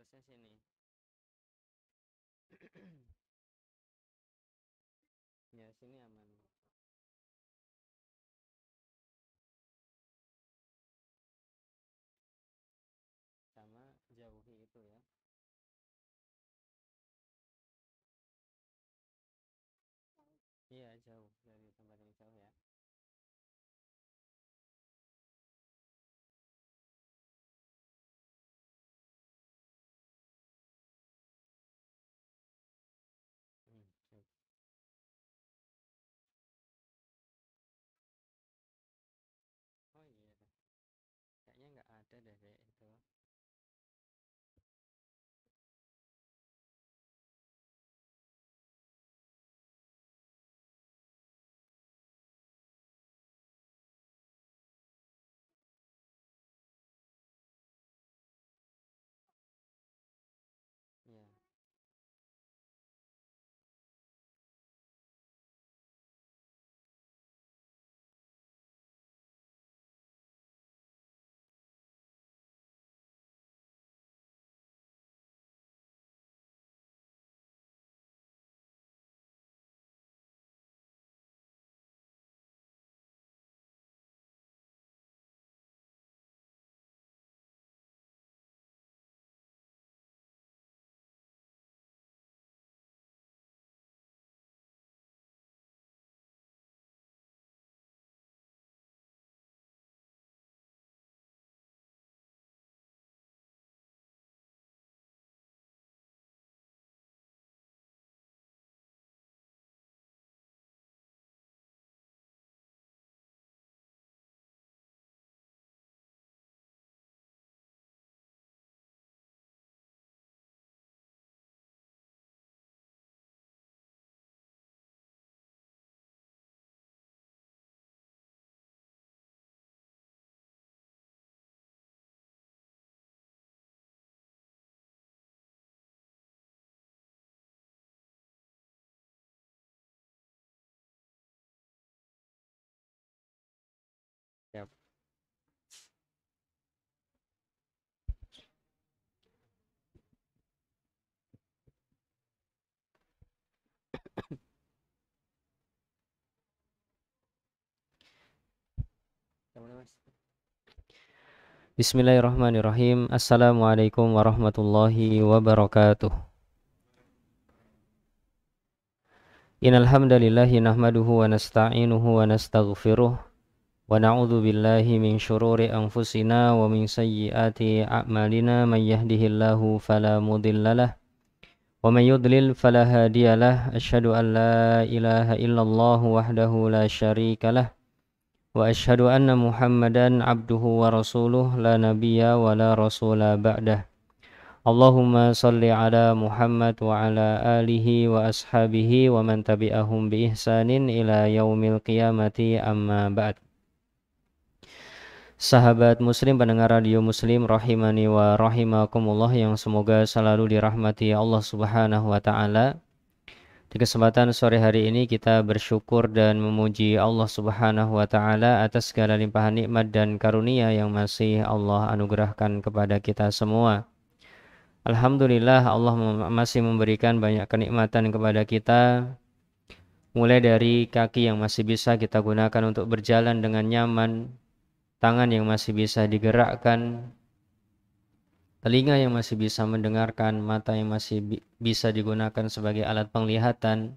atasnya sini. Ya, sini aman. Sama jauhi itu ya. Iya, jauh dari tempat yang jauh ya. Cuk. Oh iya, kayaknya nggak ada deh kayak itu. Iya. Siap. Kamu Mas. Bismillahirrahmanirrahim. Assalamualaikum warahmatullahi wabarakatuh. Innal hamdalillahi nahmaduhu wa nasta'inuhu wa nastaghfiruh wa na'udzu billahi min syururi anfusina wa min sayyiati a'malina may yahdihillahu fala mudhillalah wa may yudlil fala hadiyalah. Asyhadu an la ilaha illallah wahdahu la syarikalah wa asyhadu anna Muhammadan abduhu wa rasuluh la nabiyya wa la rasula ba'dah. Allahumma salli ala Muhammad wa ala alihi wa ashabihi wa man tabi'ahum bi ihsanin ila yaumil qiyamati amma ba'd. Sahabat muslim pendengar radio muslim rahimani wa rahimakumullah yang semoga selalu dirahmati Allah subhanahu wa ta'ala. Di kesempatan sore hari ini kita bersyukur dan memuji Allah subhanahu wa ta'ala atas segala limpahan nikmat dan karunia yang masih Allah anugerahkan kepada kita semua. Alhamdulillah Allah masih memberikan banyak kenikmatan kepada kita, mulai dari kaki yang masih bisa kita gunakan untuk berjalan dengan nyaman, tangan yang masih bisa digerakkan, telinga yang masih bisa mendengarkan, mata yang masih bisa digunakan sebagai alat penglihatan,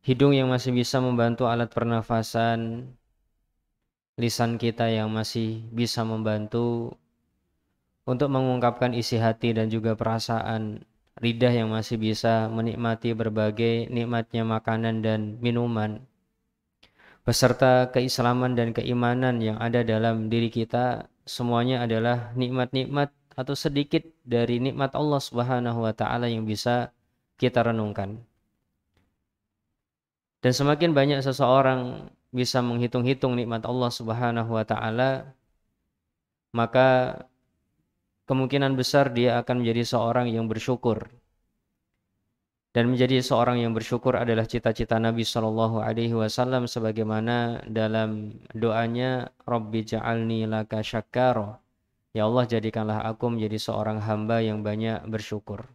hidung yang masih bisa membantu alat pernafasan, lisan kita yang masih bisa membantu untuk mengungkapkan isi hati dan juga perasaan, lidah yang masih bisa menikmati berbagai nikmatnya makanan dan minuman, beserta keislaman dan keimanan yang ada dalam diri kita. Semuanya adalah nikmat-nikmat atau sedikit dari nikmat Allah Subhanahu wa ta'ala yang bisa kita renungkan. Dan semakin banyak seseorang bisa menghitung-hitung nikmat Allah Subhanahu wa ta'ala, maka kemungkinan besar dia akan menjadi seorang yang bersyukur. Dan menjadi seorang yang bersyukur adalah cita-cita Nabi SAW sebagaimana dalam doanya Rabbi ja'alni laka syakkara, Ya Allah, jadikanlah aku menjadi seorang hamba yang banyak bersyukur.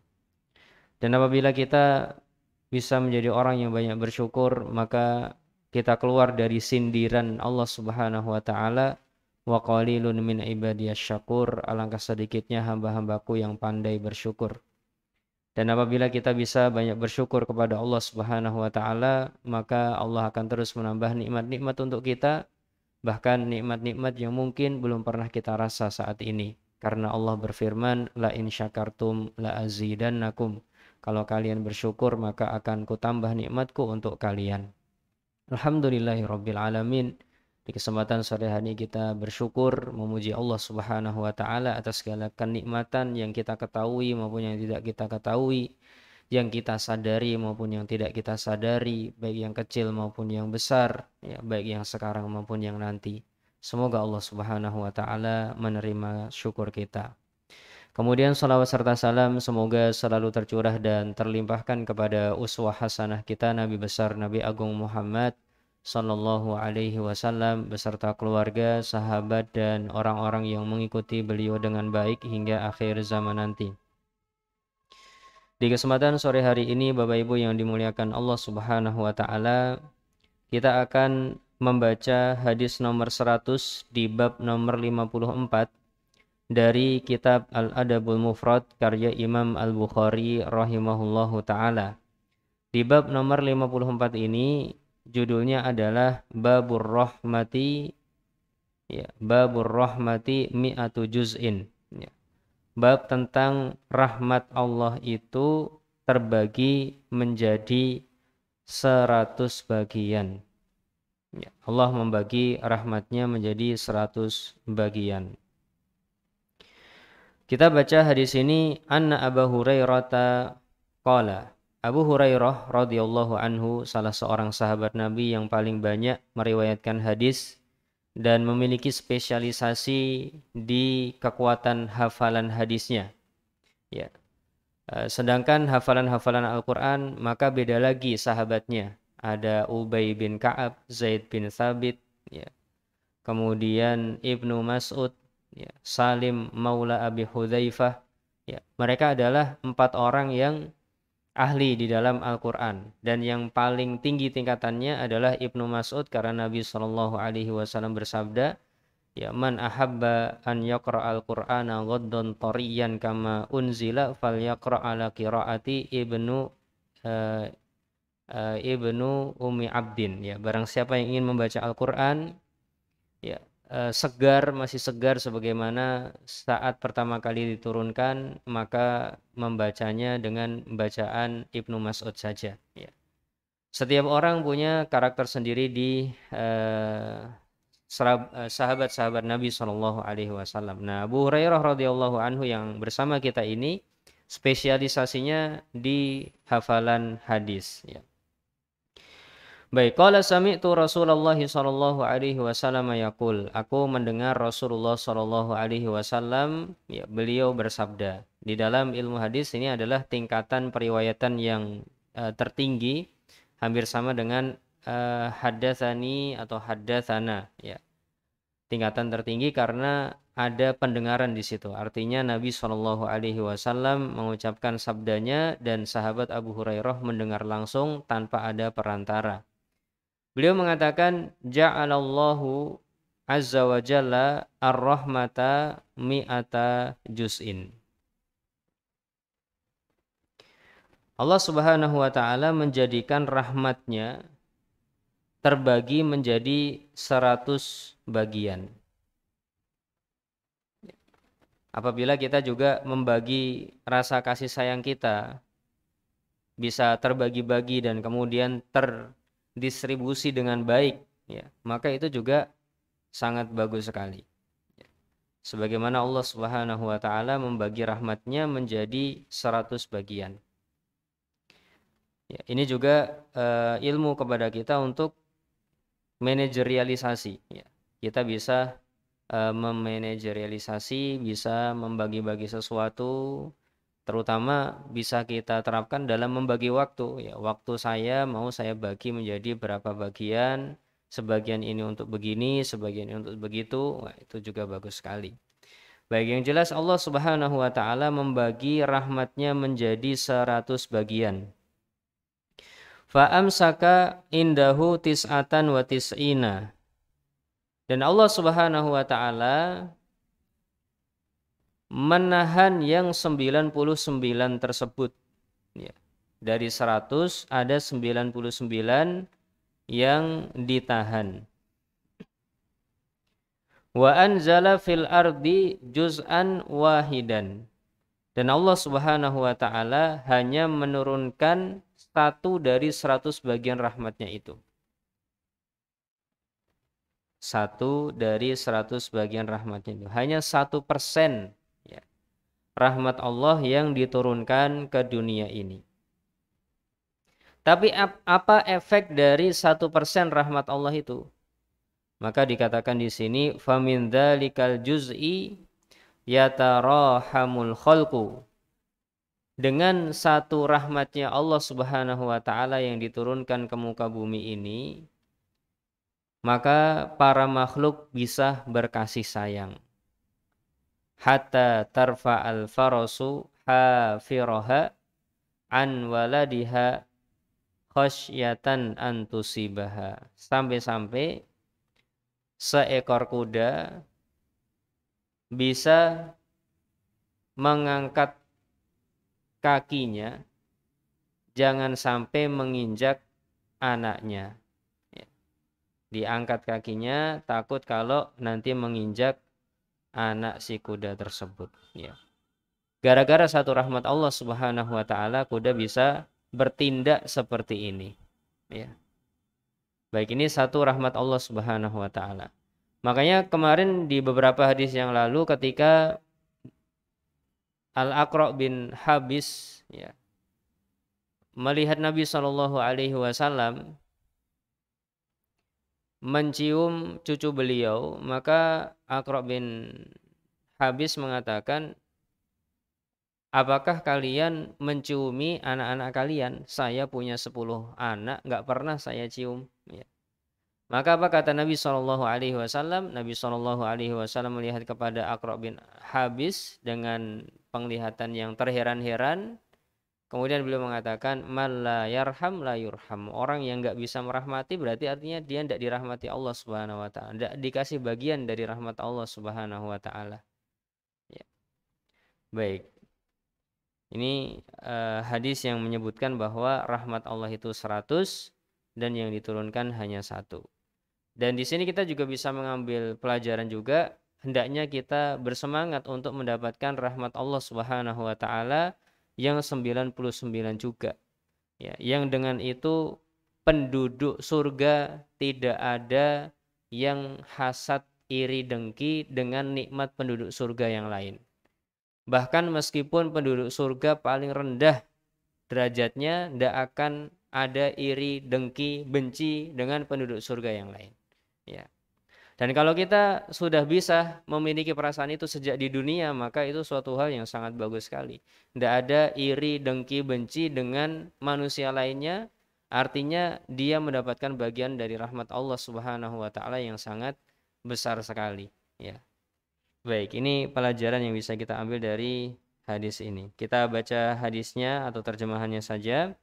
Dan apabila kita bisa menjadi orang yang banyak bersyukur, maka kita keluar dari sindiran Allah Subhanahu wa taala, wa qalilun min ibadiyasy syakur, alangkah sedikitnya hamba-hambaku yang pandai bersyukur. Dan apabila kita bisa banyak bersyukur kepada Allah Subhanahu wa taala, maka Allah akan terus menambah nikmat-nikmat untuk kita, bahkan nikmat-nikmat yang mungkin belum pernah kita rasa saat ini. Karena Allah berfirman, la in syakartum la azidannakum. Kalau kalian bersyukur maka akan kutambah nikmatku untuk kalian. Alhamdulillahirabbil alamin. Di kesempatan sore hari kita bersyukur memuji Allah Subhanahu wa taala atas segala kenikmatan yang kita ketahui maupun yang tidak kita ketahui, yang kita sadari maupun yang tidak kita sadari, baik yang kecil maupun yang besar, ya, baik yang sekarang maupun yang nanti. Semoga Allah Subhanahu wa taala menerima syukur kita. Kemudian salawat serta salam semoga selalu tercurah dan terlimpahkan kepada uswah hasanah kita Nabi besar Nabi Agung Muhammad sallallahu alaihi wasallam beserta keluarga, sahabat dan orang-orang yang mengikuti beliau dengan baik hingga akhir zaman nanti. Di kesempatan sore hari ini Bapak Ibu yang dimuliakan Allah Subhanahu wa taala, kita akan membaca hadis nomor 100 di bab nomor 54 dari kitab Al-Adabul Mufrad karya Imam Al-Bukhari rahimahullahu taala. Di bab nomor 54 ini judulnya adalah Babur Rahmati, ya, Babur Rahmati mi'atu juz'in, ya. Bab tentang rahmat Allah itu terbagi menjadi 100 bagian, ya. Allah membagi rahmatnya menjadi 100 bagian. Kita baca hadis ini, anna Abu Hurairah qala. Abu Hurairah radhiyallahu anhu salah seorang sahabat Nabi yang paling banyak meriwayatkan hadis dan memiliki spesialisasi di kekuatan hafalan hadisnya. Ya. Sedangkan hafalan-hafalan Al-Qur'an maka beda lagi sahabatnya. Ada Ubay bin Ka'ab, Zaid bin Thabit, ya. Kemudian Ibnu Mas'ud, ya, Salim Maula Abi Hudzaifah. Ya, mereka adalah 4 orang yang ahli di dalam Al-Quran. Dan yang paling tinggi tingkatannya adalah Ibnu Mas'ud karena Nabi SAW bersabda, ya, man ahabba an yaqra al-Qur'ana ghaddon tariyan kama unzila falyaqra ala qiraati Ibnu Ummi Abdin. Ya, barang siapa yang ingin membaca Al-Quran, ya, masih segar sebagaimana saat pertama kali diturunkan, maka membacanya dengan bacaan Ibnu Mas'ud saja, ya. Setiap orang punya karakter sendiri di sahabat-sahabat Nabi Shallallahu Alaihi Wasallam. Nah, Abu Hurairah radhiyallahu anhu yang bersama kita ini spesialisasinya di hafalan hadis, ya. Baik, qala sami'tu Rasulullah sallallahu alaihi wasallam yaqul. Aku mendengar Rasulullah sallallahu alaihi wasallam, ya, beliau bersabda. Di dalam ilmu hadis ini adalah tingkatan periwayatan yang tertinggi, hampir sama dengan haddatsani atau haddatsana, ya. Tingkatan tertinggi karena ada pendengaran di situ. Artinya Nabi sallallahu alaihi wasallam mengucapkan sabdanya dan sahabat Abu Hurairah mendengar langsung tanpa ada perantara. Beliau mengatakan ja'alallahu azza wa jalla ar-rahmata mi'ata juz'in. Allah Subhanahu wa taala menjadikan rahmatnya terbagi menjadi 100 bagian. Apabila kita juga membagi rasa kasih sayang kita bisa terbagi-bagi dan kemudian distribusi dengan baik, ya, maka itu juga sangat bagus sekali. Sebagaimana Allah Subhanahu wa taala membagi rahmatnya menjadi 100 bagian. Ya, ini juga ilmu kepada kita untuk manajerialisasi, ya. Kita bisa memanajerialisasi, bisa membagi-bagi sesuatu. Terutama bisa kita terapkan dalam membagi waktu, ya. Waktu saya mau saya bagi menjadi berapa bagian, sebagian ini untuk begini, sebagian ini untuk begitu. Wah, itu juga bagus sekali. Baik, yang jelas Allah Subhanahu wa taala membagi rahmatnya menjadi 100 bagian. Fa amsaka indahu tis'atan wa tis'ina. Dan Allah Subhanahu wa taala menahan yang 99 tersebut. Ya. Dari 100 ada 99 yang ditahan. Wa anzala fil ardi juz'an wahidan. Dan Allah Subhanahu wa taala hanya menurunkan satu dari 100 bagian rahmatnya itu. Satu dari 100 bagian rahmatnya itu. Hanya 1%, ya, rahmat Allah yang diturunkan ke dunia ini. Tapi apa efek dari 1% rahmat Allah itu? Maka dikatakan di sini famin dzalikal juz'i yatarahamul khalqu. Dengan satu rahmatnya Allah Subhanahu wa taala yang diturunkan ke muka bumi ini, maka para makhluk bisa berkasih sayang. Hatta tarfa'al farasu hafiraha an waladiha khasyatan antusibaha. Sampai-sampai seekor kuda bisa mengangkat kakinya jangan sampai menginjak anaknya. Ya. Diangkat kakinya takut kalau nanti menginjak anak si kuda tersebut. Ya. Gara-gara satu rahmat Allah Subhanahu wa taala kuda bisa bertindak seperti ini. Ya. Baik, ini satu rahmat Allah Subhanahu wa taala. Makanya kemarin di beberapa hadis yang lalu ketika Al-Aqra' bin Habis, ya, melihat Nabi Shallallahu alaihi wasallam mencium cucu beliau, maka Aqra' bin Habis mengatakan, apakah kalian menciumi anak-anak kalian? Saya punya 10 anak, nggak pernah saya cium. Ya. Maka apa kata Nabi Shallallahu alaihi wasallam? Nabi Shallallahu alaihi wasallam melihat kepada Aqra' bin Habis dengan penglihatan yang terheran-heran. Kemudian beliau mengatakan, man la yarham la yurham. Orang yang nggak bisa merahmati berarti artinya dia tidak dirahmati Allah Subhanahu wa taala. Tidak dikasih bagian dari rahmat Allah Subhanahu wa taala. Ya. Baik. Ini hadis yang menyebutkan bahwa rahmat Allah itu 100 dan yang diturunkan hanya 1. Dan di sini kita juga bisa mengambil pelajaran juga, hendaknya kita bersemangat untuk mendapatkan rahmat Allah Subhanahu wa taala yang 99 juga. Ya, yang dengan itu penduduk surga tidak ada yang hasad, iri, dengki dengan nikmat penduduk surga yang lain. Bahkan meskipun penduduk surga paling rendah derajatnya, tidak akan ada iri, dengki, benci dengan penduduk surga yang lain. Ya. Dan kalau kita sudah bisa memiliki perasaan itu sejak di dunia, maka itu suatu hal yang sangat bagus sekali. Tidak ada iri, dengki, benci dengan manusia lainnya, artinya dia mendapatkan bagian dari rahmat Allah Subhanahu wa taala yang sangat besar sekali, ya. Baik, ini pelajaran yang bisa kita ambil dari hadis ini. Kita baca hadisnya atau terjemahannya saja.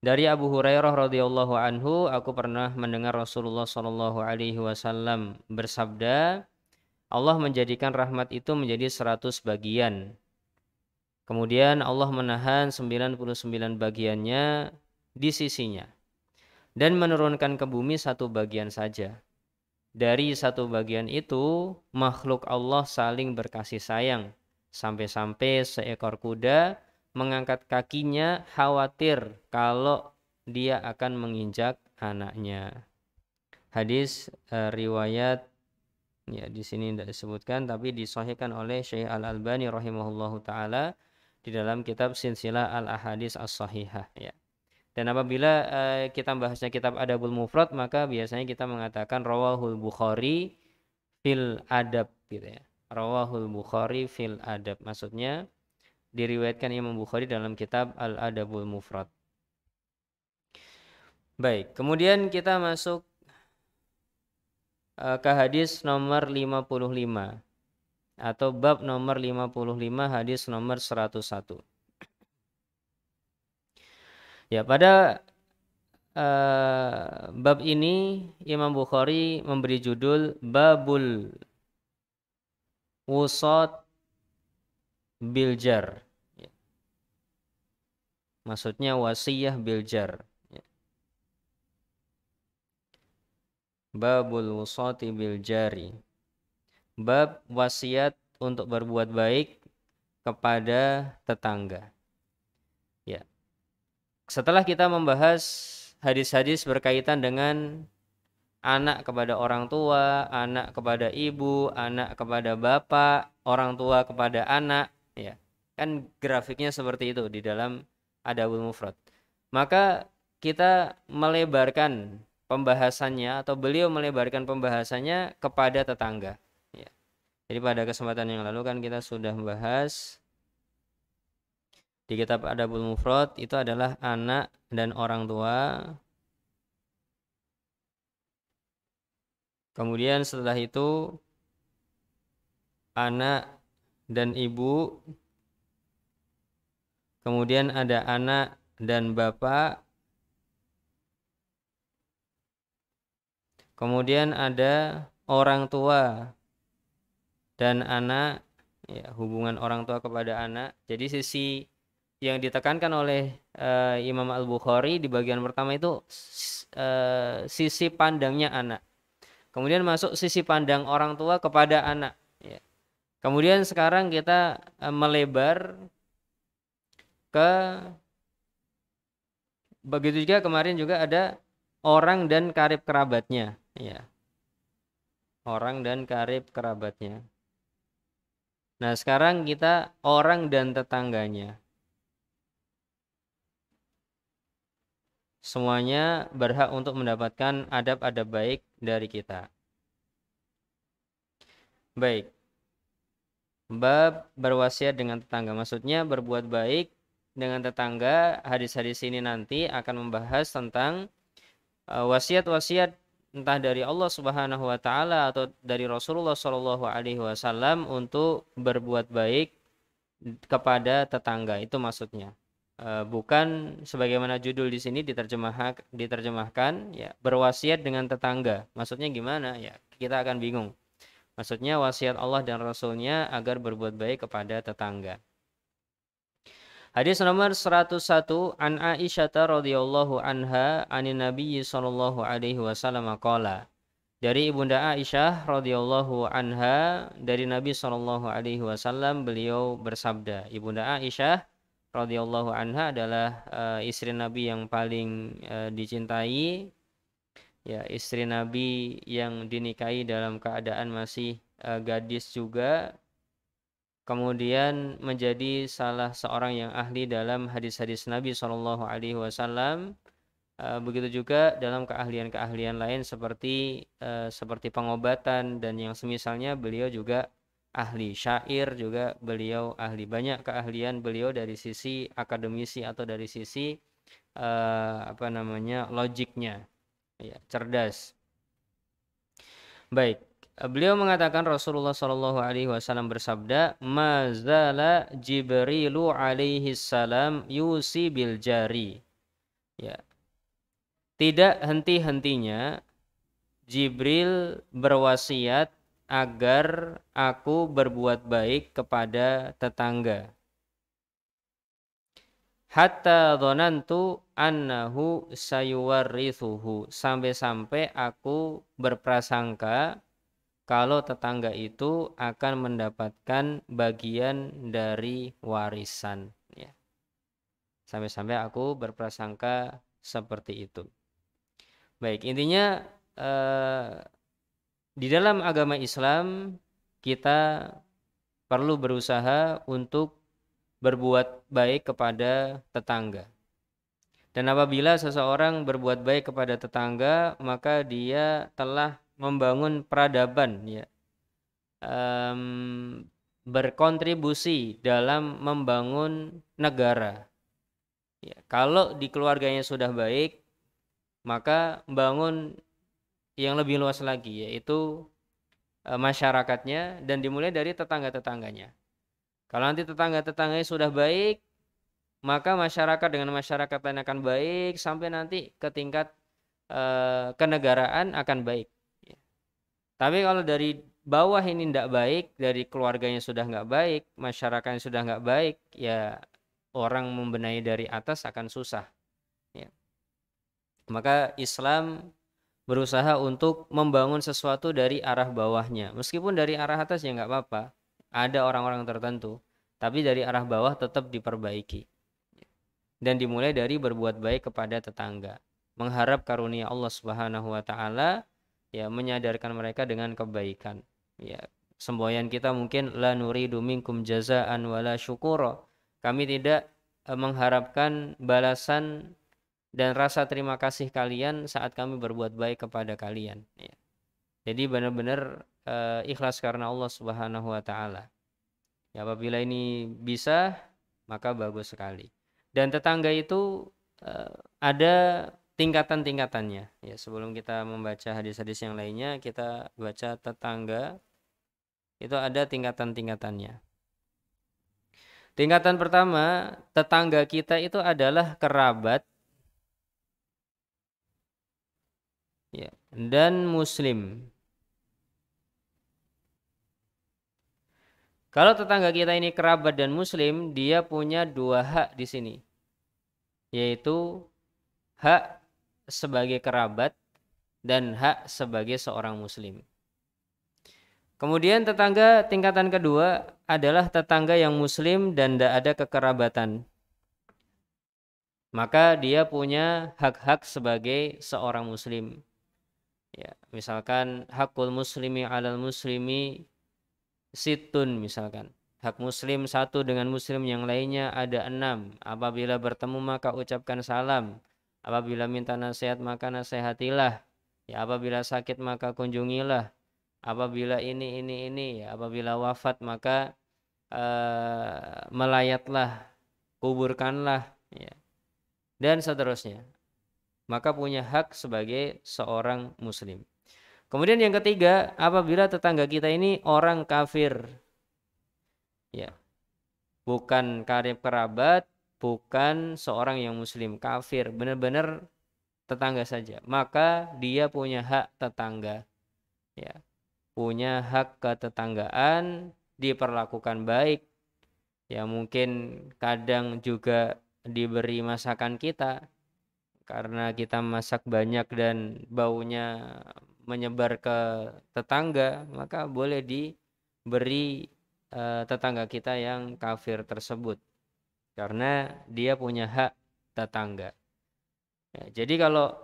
Dari Abu Hurairah radhiyallahu anhu, aku pernah mendengar Rasulullah shallallahu alaihi wasallam bersabda, Allah menjadikan rahmat itu menjadi 100 bagian. Kemudian Allah menahan 99 bagiannya di sisinya dan menurunkan ke bumi satu bagian saja. Dari satu bagian itu, makhluk Allah saling berkasih sayang. Sampai-sampai seekor kuda mengangkat kakinya khawatir kalau dia akan menginjak anaknya. Hadis riwayat, ya di sini tidak disebutkan, tapi disahihkan oleh Syekh Al-Albani rahimahullahu taala di dalam kitab Silsilah Al-Ahadits As-Sahihah, ya. Dan apabila kita bahasnya kitab Adabul Mufrad, maka biasanya kita mengatakan rawahul Bukhari fil adab, gitu ya. Rawahul Bukhari fil adab, maksudnya diriwayatkan Imam Bukhari dalam kitab Al-Adabul Mufrad. Baik, kemudian kita masuk ke hadis nomor 55. atau bab nomor 55 hadis nomor 101. Ya, pada bab ini Imam Bukhari memberi judul Babul Wusat Biljar. Ya, maksudnya wasiyah biljar. Ya. Babul Wusati Biljari. Bab wasiat untuk berbuat baik kepada tetangga. Ya. Setelah kita membahas hadis-hadis berkaitan dengan anak kepada orang tua, anak kepada ibu, anak kepada bapak, orang tua kepada anak, ya. Kan grafiknya seperti itu di dalam Adabul Mufrad. Maka kita melebarkan pembahasannya atau beliau melebarkan pembahasannya kepada tetangga, ya. Jadi pada kesempatan yang lalu kan kita sudah membahas di kitab Adabul Mufrad itu adalah anak dan orang tua. Kemudian setelah itu anak dan ibu. Kemudian ada anak dan bapak. Kemudian ada orang tua dan anak, ya, hubungan orang tua kepada anak. Jadi sisi yang ditekankan oleh Imam Al-Bukhari di bagian pertama itu sisi pandangnya anak. Kemudian masuk sisi pandang orang tua kepada anak. Ya. Kemudian sekarang kita melebar ke, begitu juga kemarin juga ada orang dan karib kerabatnya. Ya. Orang dan karib kerabatnya. Nah sekarang kita orang dan tetangganya. Semuanya berhak untuk mendapatkan adab-adab baik dari kita. Baik. Bab berwasiat dengan tetangga. Maksudnya berbuat baik dengan tetangga. Hadis-hadis ini nanti akan membahas tentang wasiat-wasiat entah dari Allah Subhanahu wa taala atau dari Rasulullah Shallallahu alaihi wasallam untuk berbuat baik kepada tetangga. Itu maksudnya. Bukan sebagaimana judul di sini diterjemahkan ya, berwasiat dengan tetangga. Maksudnya gimana? Ya, kita akan bingung. Maksudnya wasiat Allah dan Rasulnya agar berbuat baik kepada tetangga. Hadis nomor 101 an Aisyah radhiyallahu anha anin Nabi sallallahu alaihi wasallam qala. Dari Ibunda Aisyah radhiyallahu anha dari Nabi sallallahu alaihi wasallam beliau bersabda. Ibunda Aisyah radhiyallahu anha adalah istri Nabi yang paling dicintai, ya, istri Nabi yang dinikahi dalam keadaan masih gadis juga, kemudian menjadi salah seorang yang ahli dalam hadis-hadis Nabi Shallallahu Alaihi Wasallam. Begitu juga dalam keahlian-keahlian lain seperti pengobatan dan yang semisalnya. Beliau juga ahli syair, juga beliau ahli, banyak keahlian beliau dari sisi akademisi atau dari sisi logiknya, ya, cerdas. Baik, beliau mengatakan Rasulullah Shallallahu Alaihi Wasallam bersabda, mazala Jibrilu alaihi salam yusi bil jari. Ya, tidak henti-hentinya Jibril berwasiat agar aku berbuat baik kepada tetangga. Hatta dhonantu annahu sayuwarrithuhu. Sampai-sampai aku berprasangka kalau tetangga itu akan mendapatkan bagian dari warisan. Ya. Sampai-sampai aku berprasangka seperti itu. Baik, intinya di dalam agama Islam kita perlu berusaha untuk berbuat baik kepada tetangga. Dan apabila seseorang berbuat baik kepada tetangga, maka dia telah membangun peradaban, ya, berkontribusi dalam membangun negara. Ya, kalau di keluarganya sudah baik, maka bangun yang lebih luas lagi, yaitu masyarakatnya, dan dimulai dari tetangga-tetangganya. Kalau nanti tetangga-tetangganya sudah baik, maka masyarakat dengan masyarakat lain akan baik sampai nanti ke tingkat kenegaraan akan baik. Tapi kalau dari bawah ini tidak baik, dari keluarganya sudah nggak baik, masyarakatnya sudah nggak baik, ya orang membenahi dari atas akan susah. Ya. Maka Islam berusaha untuk membangun sesuatu dari arah bawahnya. Meskipun dari arah atas ya nggak apa-apa. Ada orang-orang tertentu. Tapi dari arah bawah tetap diperbaiki. Dan dimulai dari berbuat baik kepada tetangga. Mengharap karunia Allah Subhanahu wa taala, ya, menyadarkan mereka dengan kebaikan. Ya, semboyan kita mungkin la nuridu minkum jazaan wala syukura. Kami tidak mengharapkan balasan dan rasa terima kasih kalian saat kami berbuat baik kepada kalian. Ya. Jadi benar-benar ikhlas karena Allah Subhanahu wa taala. Ya, apabila ini bisa, maka bagus sekali. Dan tetangga itu ada tingkatan-tingkatannya. Ya, sebelum kita membaca hadis-hadis yang lainnya, kita baca tetangga. Itu ada tingkatan-tingkatannya. Tingkatan pertama, tetangga kita itu adalah kerabat, ya, dan muslim. Kalau tetangga kita ini kerabat dan muslim, dia punya dua hak di sini, yaitu hak sebagai kerabat dan hak sebagai seorang muslim. Kemudian tetangga tingkatan kedua adalah tetangga yang muslim dan tidak ada kekerabatan. Maka dia punya hak-hak sebagai seorang muslim. Ya, misalkan hakul muslimi alal muslimi situn, misalkan. Hak muslim satu dengan muslim yang lainnya ada 6. Apabila bertemu maka ucapkan salam. Apabila minta nasihat maka nasihatilah. Ya, apabila sakit maka kunjungilah. Apabila ini, ya, apabila wafat maka melayatlah, kuburkanlah, ya, dan seterusnya. Maka punya hak sebagai seorang muslim. Kemudian yang ketiga, apabila tetangga kita ini orang kafir, ya, bukan karib kerabat, bukan seorang yang muslim, kafir, benar-benar tetangga saja, maka dia punya hak tetangga, ya, punya hak ketetanggaan, diperlakukan baik, ya, mungkin kadang juga diberi masakan kita karena kita masak banyak dan baunya menyebar ke tetangga, maka boleh diberi tetangga kita yang kafir tersebut karena dia punya hak tetangga. Ya, jadi kalau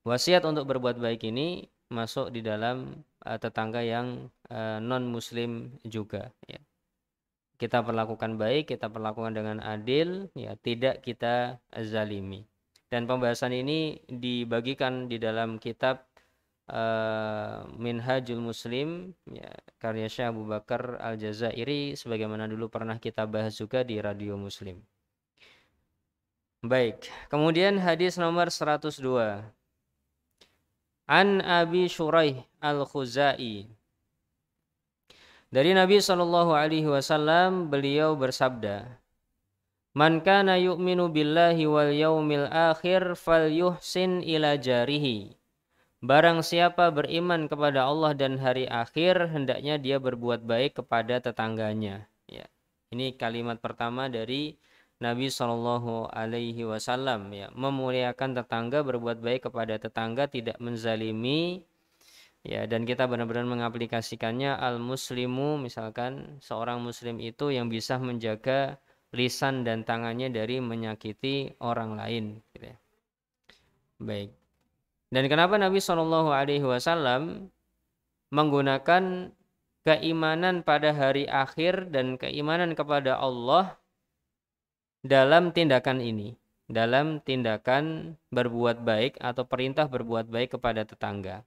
wasiat untuk berbuat baik ini masuk di dalam tetangga yang non muslim juga, ya. Kita perlakukan baik, kita perlakukan dengan adil, ya, tidak kita zalimi. Dan pembahasan ini dibagikan di dalam kitab Minhajul Muslim, ya, karya Syekh Abu Bakar Al-Jazairi, sebagaimana dulu pernah kita bahas juga di Radio Muslim. Baik, kemudian hadis nomor 102. An Abi Shuraih Al-Khuzai. Dari Nabi SAW, beliau bersabda, Man kana yu'minu billahi wal yaumil akhir falyuhsin ila jarihi. Barang siapa beriman kepada Allah dan hari akhir, hendaknya dia berbuat baik kepada tetangganya. Ya. Ini kalimat pertama dari Nabi SAW, ya, memuliakan tetangga, berbuat baik kepada tetangga, tidak menzalimi, ya, dan kita benar-benar mengaplikasikannya. Al-muslimu, misalkan seorang muslim itu yang bisa menjaga lisan dan tangannya dari menyakiti orang lain, gitu ya. Baik. Dan kenapa Nabi SAW menggunakan keimanan pada hari akhir dan keimanan kepada Allah dalam tindakan ini, dalam tindakan berbuat baik atau perintah berbuat baik kepada tetangga?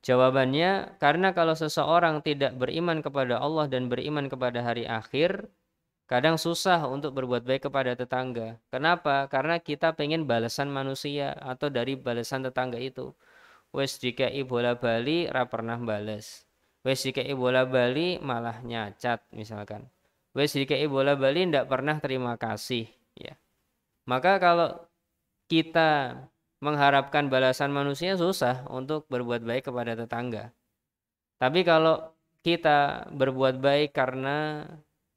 Jawabannya, karena kalau seseorang tidak beriman kepada Allah dan beriman kepada hari akhir, kadang susah untuk berbuat baik kepada tetangga. Kenapa? Karena kita pengen balasan manusia atau dari balasan tetangga itu. wis dikai bola-bali ra pernah bales. Wis dikai bola-bali malah nyacat misalkan. Wis dikai bola-bali ndak pernah terima kasih, ya. Maka kalau kita mengharapkan balasan manusia susah untuk berbuat baik kepada tetangga. Tapi kalau kita berbuat baik karena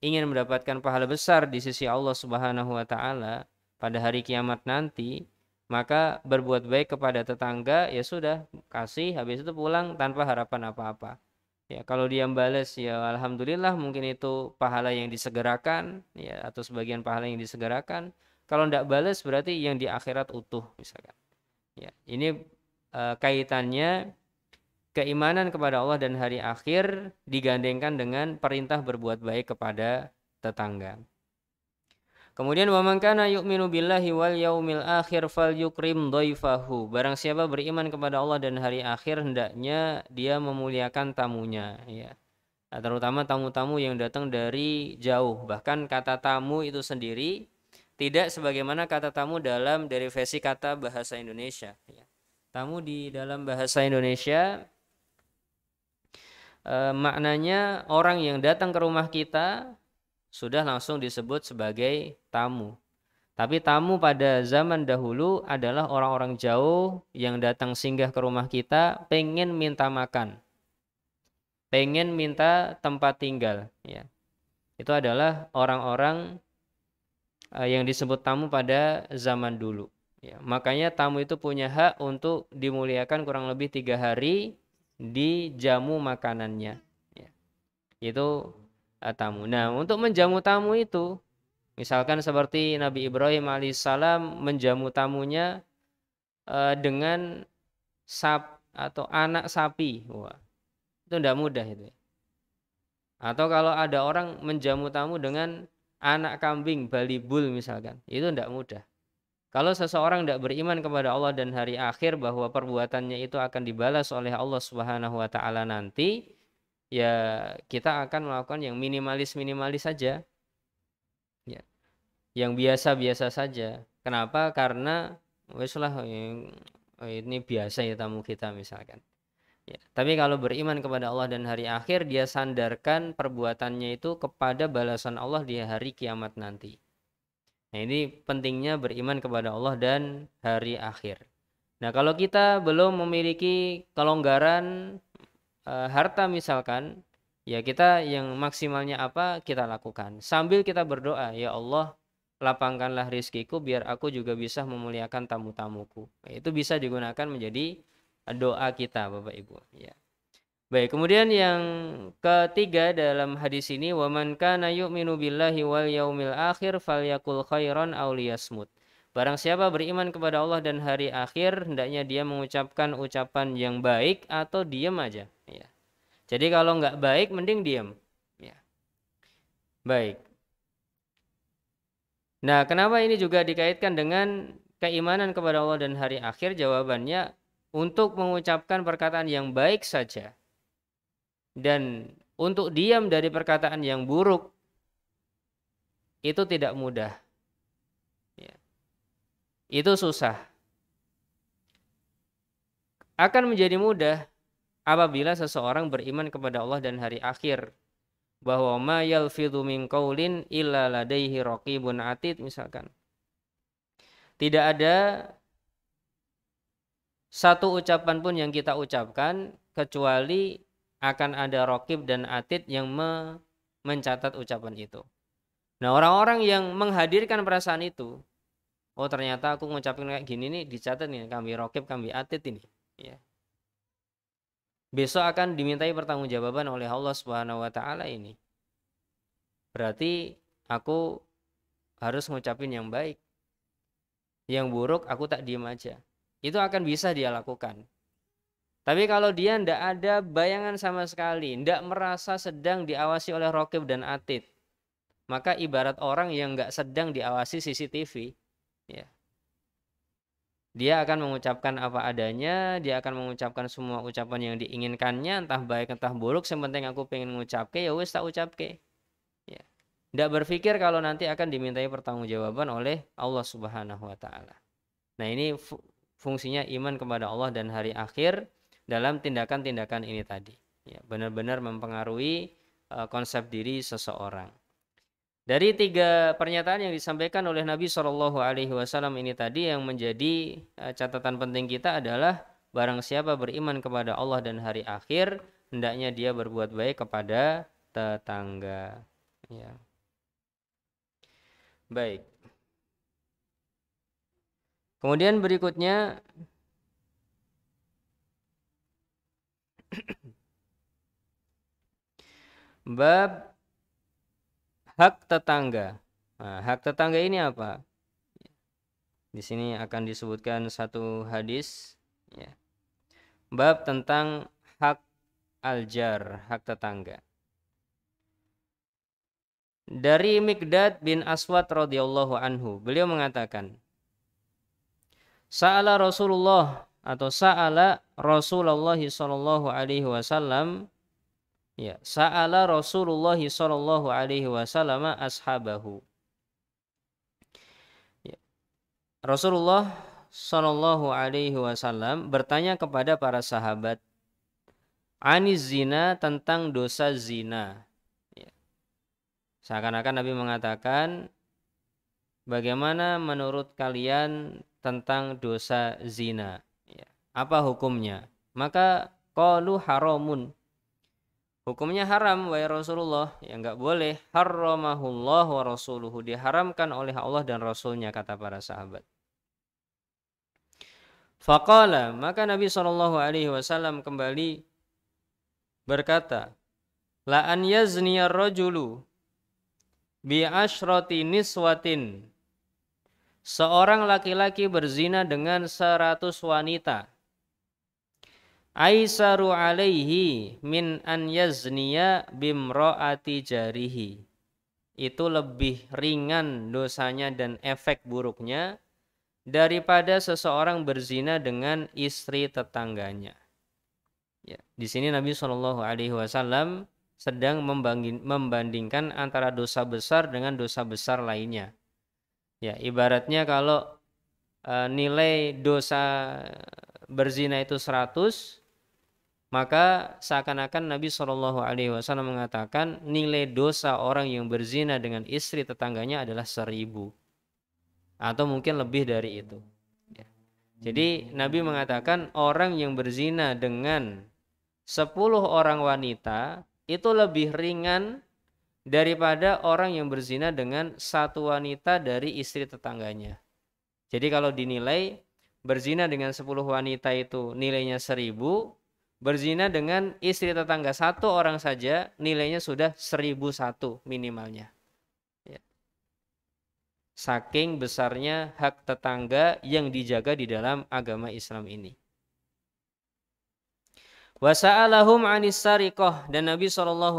ingin mendapatkan pahala besar di sisi Allah Subhanahu wa taala pada hari kiamat nanti, maka berbuat baik kepada tetangga ya sudah, kasih habis itu pulang tanpa harapan apa-apa. Ya, kalau dia balas ya alhamdulillah, mungkin itu pahala yang disegerakan ya, atau sebagian pahala yang disegerakan. Kalau tidak balas berarti yang di akhirat utuh misalkan. Ya, ini kaitannya keimanan kepada Allah dan hari akhir digandengkan dengan perintah berbuat baik kepada tetangga. Kemudian wa man kana yu'minu billahi wal yaumil akhir falyukrim dhaifahu. Barang siapa beriman kepada Allah dan hari akhir, hendaknya dia memuliakan tamunya, ya. Nah, terutama tamu-tamu yang datang dari jauh. Bahkan kata tamu itu sendiri tidak sebagaimana kata tamu dalam derivasi kata bahasa Indonesia, ya. Tamu di dalam bahasa Indonesia maknanya orang yang datang ke rumah kita sudah langsung disebut sebagai tamu. Tapi tamu pada zaman dahulu adalah orang-orang jauh yang datang singgah ke rumah kita, pengen minta makan, pengen minta tempat tinggal, ya. Itu adalah orang-orang yang disebut tamu pada zaman dulu, ya. Makanya tamu itu punya hak untuk dimuliakan kurang lebih 3 hari di jamu makanannya, ya. Itu tamu. Nah, untuk menjamu tamu itu, misalkan seperti Nabi Ibrahim alaihissalam menjamu tamunya dengan atau anak sapi. Wah, itu tidak mudah itu. Atau kalau ada orang menjamu tamu dengan anak kambing, balibul misalkan, itu tidak mudah. Kalau seseorang tidak beriman kepada Allah dan hari akhir bahwa perbuatannya itu akan dibalas oleh Allah Subhanahu wa taala nanti, ya kita akan melakukan yang minimalis saja, ya, yang biasa-biasa saja. Kenapa? Karena weslah ini biasa ya tamu kita misalkan, ya. Tapi kalau beriman kepada Allah dan hari akhir, dia sandarkan perbuatannya itu kepada balasan Allah di hari kiamat nanti. Nah, ini pentingnya beriman kepada Allah dan hari akhir. Nah, kalau kita belum memiliki kelonggaran harta misalkan, ya kita yang maksimalnya apa kita lakukan sambil kita berdoa, ya Allah lapangkanlah rizkiku biar aku juga bisa memuliakan tamu-tamuku. Nah, itu bisa digunakan menjadi doa kita Bapak Ibu, ya. Baik, kemudian yang ketiga dalam hadis ini, wa man kana yu'minu billahi wal yaumil akhir falyakul khairan aw liyasmut. Barang siapa beriman kepada Allah dan hari akhir, hendaknya dia mengucapkan ucapan yang baik atau diam aja, ya. Jadi kalau nggak baik mending diam, ya. Baik. Nah, kenapa ini juga dikaitkan dengan keimanan kepada Allah dan hari akhir? Jawabannya untuk mengucapkan perkataan yang baik saja dan untuk diam dari perkataan yang buruk itu tidak mudah, ya. Itu susah. Akan menjadi mudah apabila seseorang beriman kepada Allah dan hari akhir, bahwa ma yalfidhu min qaulin illa ladaihi raqibun atid misalkan. Tidak ada satu ucapan pun yang kita ucapkan kecuali akan ada raqib dan atid yang mencatat ucapan itu. Nah, orang-orang yang menghadirkan perasaan itu, oh ternyata aku ngucapin kayak gini nih, dicatat nih, kami raqib, kami atid ini, ya. Besok akan dimintai pertanggungjawaban oleh Allah Subhanahu wa taala ini. Berarti aku harus ngucapin yang baik. Yang buruk aku tak diem aja. Itu akan bisa dia lakukan. Tapi kalau dia tidak ada bayangan sama sekali, tidak merasa sedang diawasi oleh raqib dan atid, maka ibarat orang yang nggak sedang diawasi CCTV, ya. Dia akan mengucapkan apa adanya, dia akan mengucapkan semua ucapan yang diinginkannya, entah baik entah buruk, yang penting aku pengen ngucapke, ya wis tak ucapke, ya. Tidak berpikir kalau nanti akan dimintai pertanggungjawaban oleh Allah Subhanahu wa taala. Nah, ini fungsinya iman kepada Allah dan hari akhir dalam tindakan-tindakan ini tadi. Ya, benar-benar mempengaruhi konsep diri seseorang. Dari 3 pernyataan yang disampaikan oleh Nabi Shallallahu Alaihi Wasallam ini tadi, yang menjadi catatan penting kita adalah barang siapa beriman kepada Allah dan hari akhir, hendaknya dia berbuat baik kepada tetangga. Ya. Baik. Kemudian berikutnya bab hak tetangga. Nah, hak tetangga ini apa? Di sini akan disebutkan satu hadis, ya. Bab tentang hak aljar, hak tetangga. Dari Miqdad bin Aswad radhiyallahu anhu, beliau mengatakan, Sa'ala Rasulullah atau Sa'ala Rasulullah sallallahu alaihi wasallam, ya, Sa'ala Rasulullah sallallahu alaihi wasallam ashabahu. Ya. Rasulullah sallallahu alaihi wasallam bertanya kepada para sahabat aniz zina, tentang dosa zina. Ya. Seakan-akan Nabi mengatakan, bagaimana menurut kalian tentang dosa zina? Ya. Apa hukumnya? Maka qalu haramun. Hukumnya haram, wahai Rasulullah. Ya, enggak boleh. Harramahullah wa rasuluhu. Diharamkan oleh Allah dan Rasulnya, kata para sahabat. Faqala, maka Nabi SAW kembali berkata, La an yazniya rajulu bi asyrati niswatin. Seorang laki-laki berzina dengan 100 wanita. Aisaru alaihi min an yazniya bimra'ati jarihi. Itu lebih ringan dosanya dan efek buruknya daripada seseorang berzina dengan istri tetangganya. Ya, di sini Nabi SAW sedang membandingkan antara dosa besar dengan dosa besar lainnya. Ya, ibaratnya kalau nilai dosa berzina itu 100, maka seakan-akan Nabi SAW mengatakan nilai dosa orang yang berzina dengan istri tetangganya adalah 1000, atau mungkin lebih dari itu. Ya. Jadi Nabi mengatakan orang yang berzina dengan 10 orang wanita itu lebih ringan daripada orang yang berzina dengan 1 wanita dari istri tetangganya. Jadi kalau dinilai, berzina dengan 10 wanita itu nilainya 1000, berzina dengan istri tetangga 1 orang saja nilainya sudah 1001 minimalnya. Ya. Saking besarnya hak tetangga yang dijaga di dalam agama Islam ini. Wasa'alahum anis sariqah, dan Nabi SAW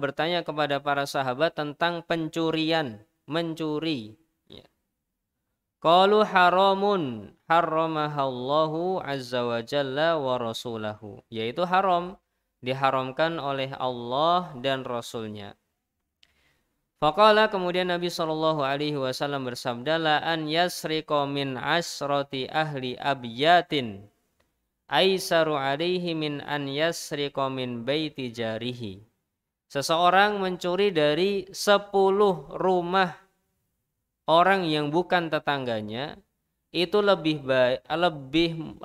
bertanya kepada para sahabat tentang pencurian, mencuri. Ya. Qalu haramun harramahallahu azza wa jalla wa rasulahu, yaitu haram, diharamkan oleh Allah dan Rasulnya. Faqala, kemudian Nabi SAW bersabda, la an yasriqa min asrati ahli abyatin aisaru alaihi min an yasriqa min baiti jarihi. Seseorang mencuri dari 10 rumah orang yang bukan tetangganya itu lebih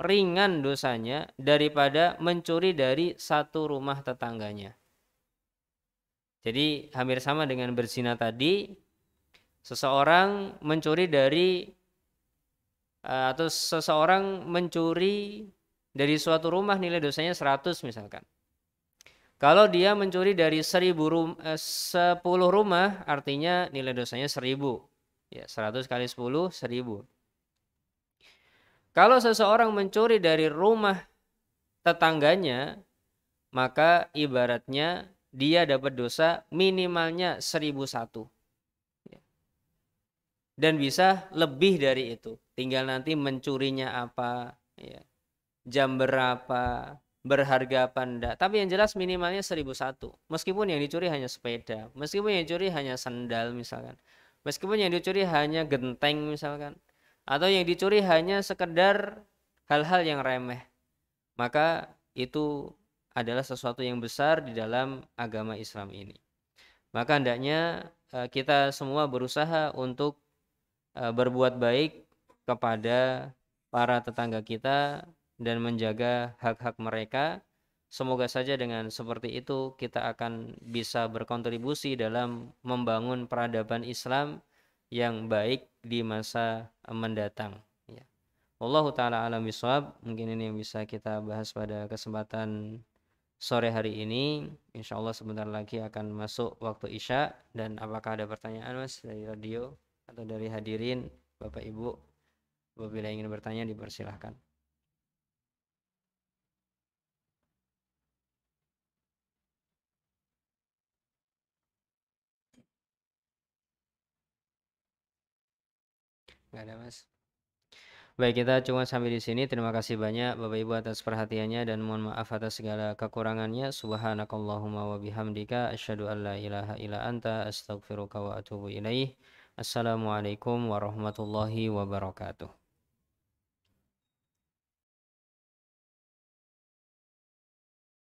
ringan dosanya daripada mencuri dari 1 rumah tetangganya. Jadi hampir sama dengan berzina tadi. Seseorang mencuri dari atau seseorang mencuri dari suatu rumah nilai dosanya 100 misalkan. Kalau dia mencuri dari 10 rumah, artinya nilai dosanya 1000. Ya, 100 kali 10, 1000. Kalau seseorang mencuri dari rumah tetangganya, maka ibaratnya dia dapat dosa minimalnya 1001. Ya. Dan bisa lebih dari itu. Tinggal nanti mencurinya apa, ya, jam berapa, berharga apa enggak. Tapi yang jelas minimalnya 1001. Meskipun yang dicuri hanya sepeda, meskipun yang dicuri hanya sandal misalkan, meskipun yang dicuri hanya genteng misalkan, atau yang dicuri hanya sekedar hal-hal yang remeh, maka itu adalah sesuatu yang besar di dalam agama Islam ini. Maka hendaknya kita semua berusaha untuk berbuat baik kepada para tetangga kita dan menjaga hak-hak mereka. Semoga saja dengan seperti itu kita akan bisa berkontribusi dalam membangun peradaban Islam yang baik di masa mendatang. Ya. Wallahu taala alam bisawab. Mungkin ini yang bisa kita bahas pada kesempatan sore hari ini. Insya Allah sebentar lagi akan masuk waktu Isya. Dan apakah ada pertanyaan Mas dari radio atau dari hadirin Bapak Ibu? Apabila ingin bertanya dipersilahkan. Nggak ada Mas. Baik, kita cuma sampai di sini. Terima kasih banyak Bapak Ibu atas perhatiannya dan mohon maaf atas segala kekurangannya. Subhanakallahumma wa bihamdika asyhadu an la ilaha illa anta astaghfiruka wa atubu ilaih. Assalamualaikum warahmatullahi wabarakatuh.